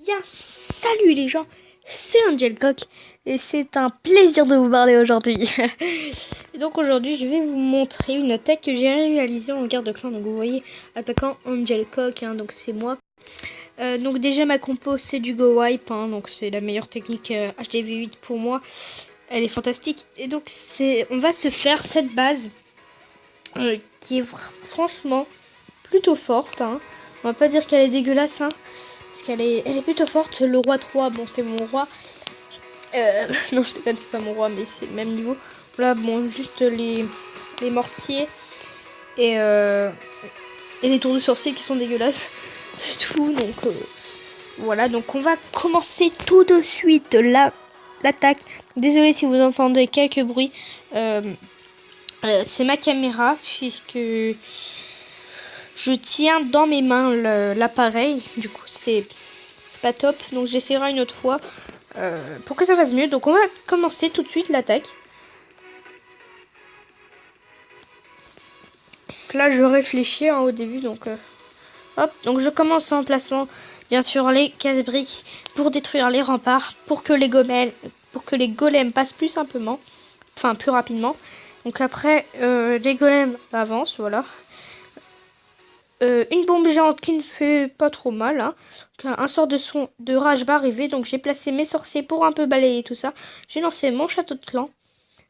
Bien, salut les gens, c'est Angel Coq et c'est un plaisir de vous parler aujourd'hui. Et donc aujourd'hui je vais vous montrer une attaque que j'ai réalisée en garde clan. Donc vous voyez, attaquant Angel Coq, donc c'est moi. Donc déjà ma compo c'est du Go Wipe, donc c'est la meilleure technique HDV8 pour moi. Elle est fantastique. Et donc on va se faire cette base qui est franchement plutôt forte. On va pas dire qu'elle est dégueulasse, parce qu'elle est plutôt forte. Le roi 3, bon c'est mon roi. Non je déconne, c'est pas mon roi, mais c'est le même niveau. Là bon, juste les mortiers et les tours de sorcier qui sont dégueulasses. C'est tout, donc voilà. Donc on va commencer tout de suite l'attaque. Désolé si vous entendez quelques bruits. C'est ma caméra, puisque je tiens dans mes mains l'appareil. Du coup c'est pas top, donc j'essaierai une autre fois pour que ça fasse mieux. Donc on va commencer tout de suite l'attaque. Là je réfléchis au début, donc hop. Donc je commence en plaçant bien sûr les casse-briques pour détruire les remparts, pour que les golems passent plus simplement, enfin plus rapidement. Donc après les golems avancent, voilà. Une bombe géante qui ne fait pas trop mal, un sort de rage va arriver, donc j'ai placé mes sorciers pour un peu balayer tout ça. J'ai lancé mon château de clan.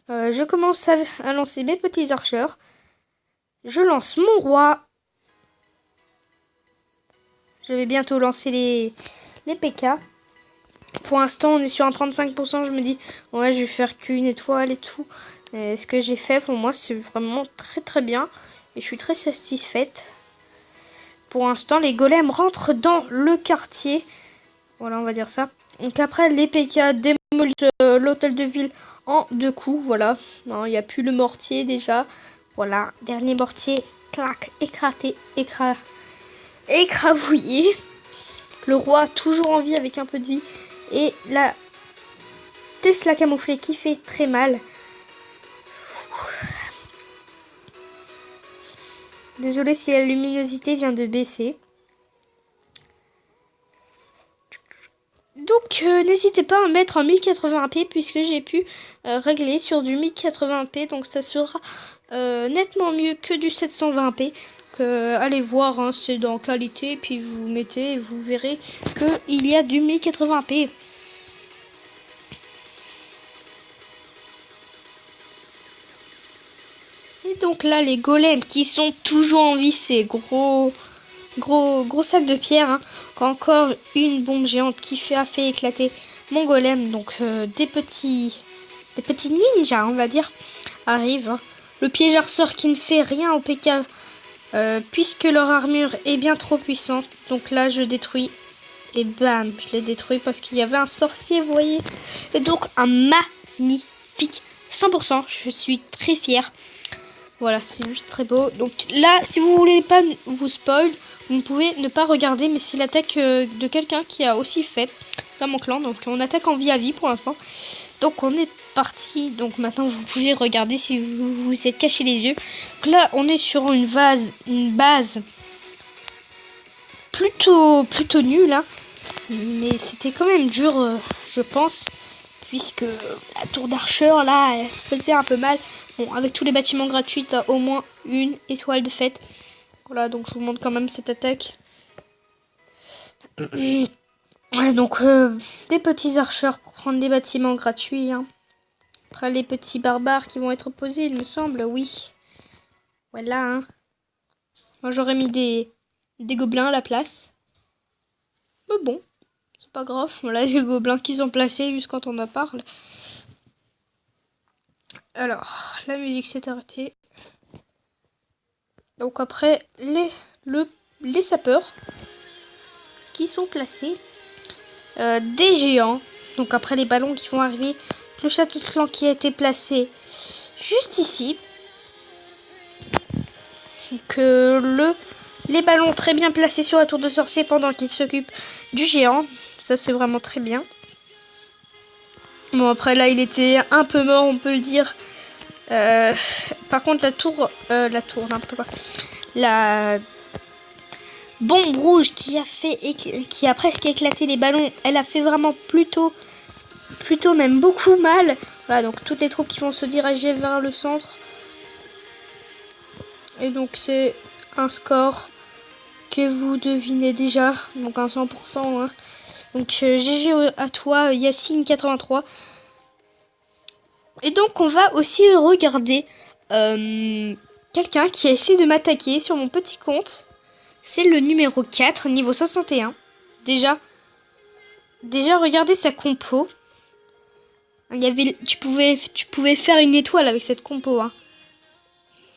Je commence à lancer mes petits archers. Je lance mon roi. Je vais bientôt lancer les PK. Pour l'instant on est sur un 35%, je me dis ouais je vais faire qu'une étoile et tout. Mais ce que j'ai fait pour moi c'est vraiment très très bien. Et je suis très satisfaite. Pour l'instant, les golems rentrent dans le quartier. Voilà, on va dire ça. Donc après, les PK démolissent l'hôtel de ville en 2 coups. Voilà. Il n'y a plus le mortier déjà. Voilà. Dernier mortier. Clac. Écrabouillé. Le roi toujours en vie avec un peu de vie. Et la Tesla camouflée qui fait très mal. Désolé si la luminosité vient de baisser. Donc n'hésitez pas à mettre en 1080p puisque j'ai pu régler sur du 1080p. Donc ça sera nettement mieux que du 720p. Allez voir, c'est dans qualité. Puis vous mettez et vous verrez qu'il y a du 1080p. Et donc là les golems qui sont toujours en vie, c'est gros sac de pierre, Encore une bombe géante qui a fait éclater mon golem. Donc des petits ninjas, on va dire, arrivent. Le piégeur qui ne fait rien au PK puisque leur armure est bien trop puissante. Donc là je détruis et bam, je l'ai détruit parce qu'il y avait un sorcier, vous voyez. Et donc un magnifique 100%. Je suis très fière. Voilà, c'est juste très beau. Donc là, si vous voulez pas vous spoil, vous pouvez ne pas regarder, mais c'est l'attaque de quelqu'un qui a aussi fait dans mon clan. Donc on attaque en vie à vie pour l'instant. Donc on est parti. Donc maintenant vous pouvez regarder si vous vous êtes caché les yeux. Donc là on est sur une base plutôt nulle, mais c'était quand même dur, je pense. Puisque la tour d'Archer là elle faisait un peu mal. Bon, avec tous les bâtiments gratuits, t'as au moins une étoile de fête. Voilà, donc je vous montre quand même cette attaque. Voilà, donc des petits archers pour prendre des bâtiments gratuits. Après les petits barbares qui vont être posés, il me semble, oui. Voilà, Moi j'aurais mis des gobelins à la place. Mais bon, c'est pas grave. Voilà les gobelins qui sont placés juste quand on en parle. Alors, la musique s'est arrêtée. Donc après, les sapeurs qui sont placés. Des géants. Donc après les ballons qui vont arriver. Le château de clan qui a été placé juste ici. Donc les ballons très bien placés sur la tour de sorcier pendant qu'il s'occupe du géant. Ça c'est vraiment très bien. Bon après là il était un peu mort, on peut le dire. Par contre la tour n'importe quoi. bombe rouge qui a presque éclaté les ballons. Elle a fait vraiment plutôt même beaucoup mal. Voilà, donc toutes les troupes qui vont se diriger vers le centre. Et donc c'est un score que vous devinez déjà, donc un 100%. Hein. Donc GG à toi, Yacine 83. Et donc on va aussi regarder quelqu'un qui a essayé de m'attaquer sur mon petit compte. C'est le numéro 4, niveau 61. Déjà regardez sa compo. Tu pouvais faire une étoile avec cette compo. Hein.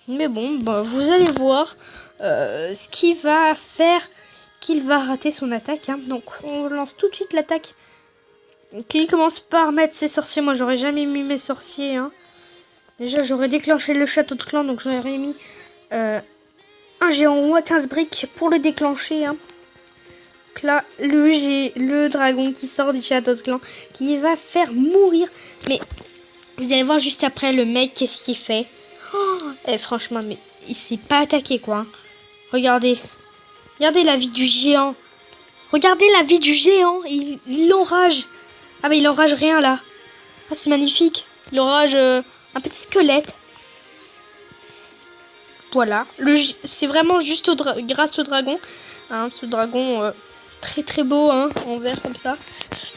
Mais bon, bah, vous allez voir ce qui va faire qu'il va rater son attaque. Hein. Donc on lance tout de suite l'attaque. Il commence par mettre ses sorciers. Moi j'aurais jamais mis mes sorciers. Hein. Déjà j'aurais déclenché le château de clan. Donc j'aurais mis un géant ou 15 briques pour le déclencher. Hein. Donc là le dragon qui sort du château de clan. Qui va faire mourir. Mais vous allez voir juste après le mec qu'est-ce qu'il fait. Et franchement, mais il s'est pas attaqué quoi. Hein. Regardez la vie du géant. Regardez la vie du géant. Il enrage. Ah mais il enrage rien là. Ah c'est magnifique. Il enrage un petit squelette. Voilà. C'est vraiment juste grâce au dragon. Hein, ce dragon très très beau hein, en vert comme ça.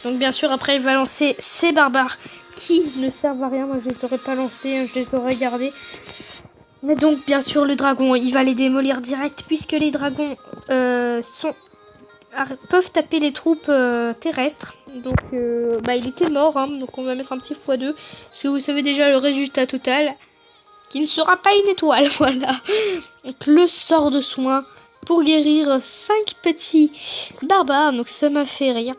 Donc bien sûr après il va lancer ses barbares qui ne servent à rien. Moi je les aurais pas lancés. Hein, je les aurais gardés. Mais donc bien sûr le dragon il va les démolir direct puisque les dragons peuvent taper les troupes terrestres. Donc il était mort hein, donc on va mettre un petit x2 parce que vous savez déjà le résultat total qui ne sera pas une étoile. Voilà. Donc le sort de soin pour guérir 5 petits barbares. Donc ça m'a fait rire.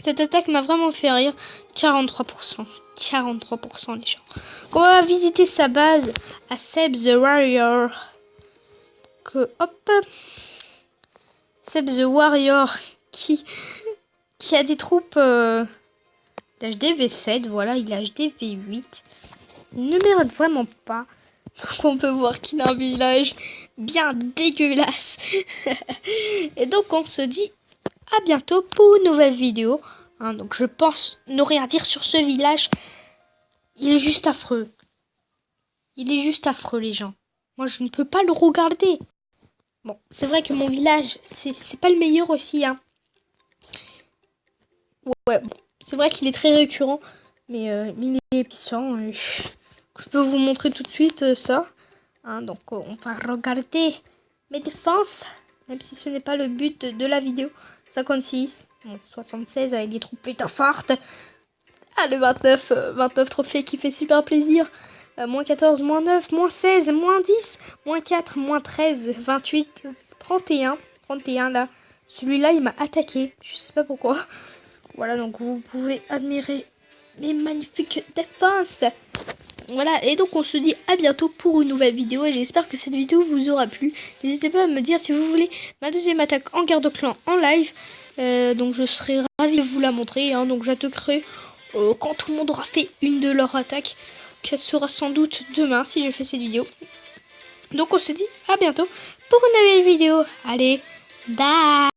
Cette attaque m'a vraiment fait rire. 43%. 43% les gens. On va visiter sa base à Seb the Warrior. Seb the Warrior qui a des troupes d'HD V7. Voilà, il a HD V8. Il ne mérite vraiment pas. Donc on peut voir qu'il a un village bien dégueulasse. Et donc on se dit à bientôt pour une nouvelle vidéo. Hein, donc je pense ne rien dire sur ce village. Il est juste affreux. Il est juste affreux les gens. Moi je ne peux pas le regarder. Bon, c'est vrai que mon village, c'est pas le meilleur aussi. Hein. Ouais, bon, c'est vrai qu'il est très récurrent. Mais il est puissant. Je peux vous montrer tout de suite ça. Hein, donc on va regarder mes défenses. Même si ce n'est pas le but de la vidéo. 56. Bon, 76 avec des troupes plutôt fortes. Ah, le 29 trophées qui fait super plaisir. Moins 14, moins 9, moins 16, moins 10, moins 4, moins 13, 28, 31. 31 là. Celui-là, il m'a attaqué. Je sais pas pourquoi. Voilà, donc vous pouvez admirer mes magnifiques défenses. Voilà, et donc on se dit à bientôt pour une nouvelle vidéo. Et j'espère que cette vidéo vous aura plu. N'hésitez pas à me dire si vous voulez ma deuxième attaque en guerre de clan en live. Donc je serai ravie de vous la montrer. Hein, donc j'attaquerai quand tout le monde aura fait une de leurs attaques. Ça sera sans doute demain si je fais cette vidéo. Donc on se dit à bientôt pour une nouvelle vidéo. Allez, bye.